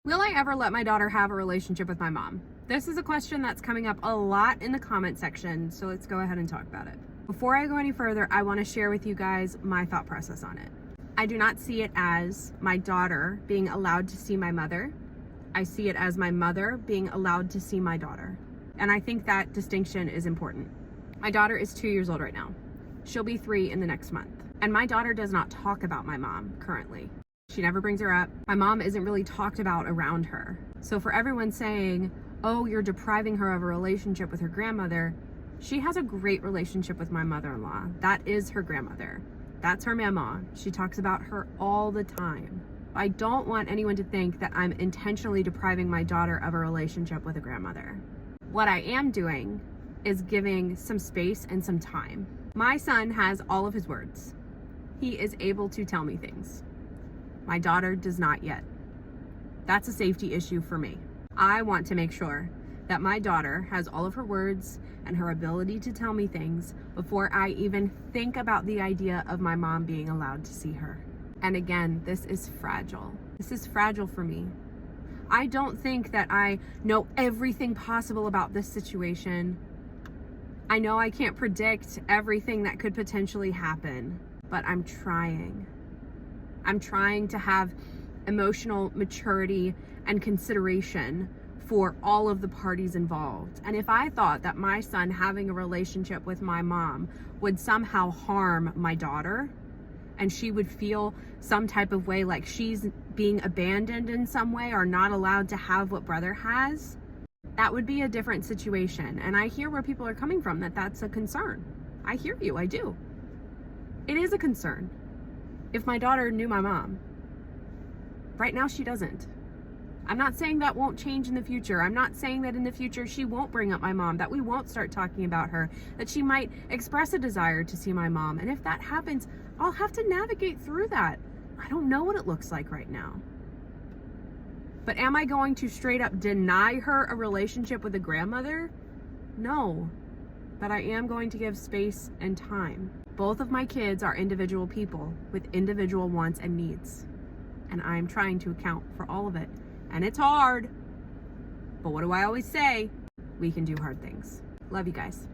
Will I ever let my daughter have a relationship with my mom? This is a question that's coming up a lot in the comment section, so let's go ahead and talk about it. Before I go any further, I want to share with you guys my thought process on it. I do not see it as my daughter being allowed to see my mother. I see it as my mother being allowed to see my daughter. And I think that distinction is important. My daughter is 2 years old right now. She'll be 3 in the next month. And my daughter does not talk about my mom currently. She never brings her up. My mom isn't really talked about around her. So for everyone saying, oh, you're depriving her of a relationship with her grandmother, she has a great relationship with my mother-in-law. That is her grandmother. That's her mama. She talks about her all the time. I don't want anyone to think that I'm intentionally depriving my daughter of a relationship with a grandmother. What I am doing is giving some space and some time. My son has all of his words. He is able to tell me things. My daughter does not yet. That's a safety issue for me. I want to make sure that my daughter has all of her words and her ability to tell me things before I even think about the idea of my mom being allowed to see her. And again, this is fragile. This is fragile for me. I don't think that I know everything possible about this situation. I know I can't predict everything that could potentially happen, but I'm trying. I'm trying to have emotional maturity and consideration for all of the parties involved. And if I thought that my son having a relationship with my mom would somehow harm my daughter, and she would feel some type of way like she's being abandoned in some way or not allowed to have what brother has, that would be a different situation. And I hear where people are coming from, that that's a concern. I hear you, I do. It is a concern. If my daughter knew my mom, right now she doesn't. I'm not saying that won't change in the future. I'm not saying that in the future she won't bring up my mom, that we won't start talking about her, that she might express a desire to see my mom. And if that happens, I'll have to navigate through that. I don't know what it looks like right now. But am I going to straight up deny her a relationship with a grandmother? No. But I am going to give space and time. Both of my kids are individual people with individual wants and needs. And I'm trying to account for all of it. And it's hard. But what do I always say? We can do hard things. Love you guys.